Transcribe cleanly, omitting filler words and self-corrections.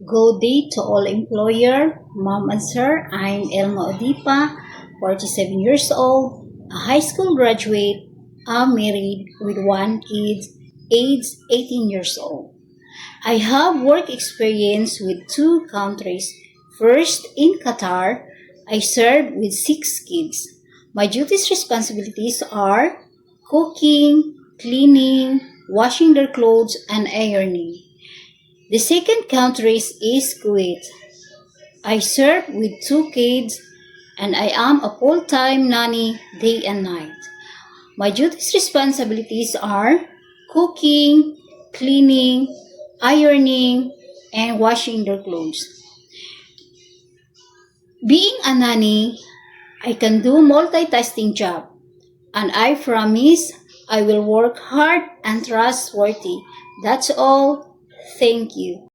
Good day to all employer, mom and sir. I'm Elma Odipa, 47 years old, a high school graduate. I'm married with one kid, age 18 years old. I have work experience with two countries. First, in Qatar, I served with six kids. My duties responsibilities are cooking, cleaning, washing their clothes, and ironing. The second country is Kuwait. I serve with two kids and I am a full-time nanny day and night. My duties responsibilities are cooking, cleaning, ironing, and washing their clothes. Being a nanny, I can do multitasking job and I promise I will work hard and trustworthy. That's all. Thank you.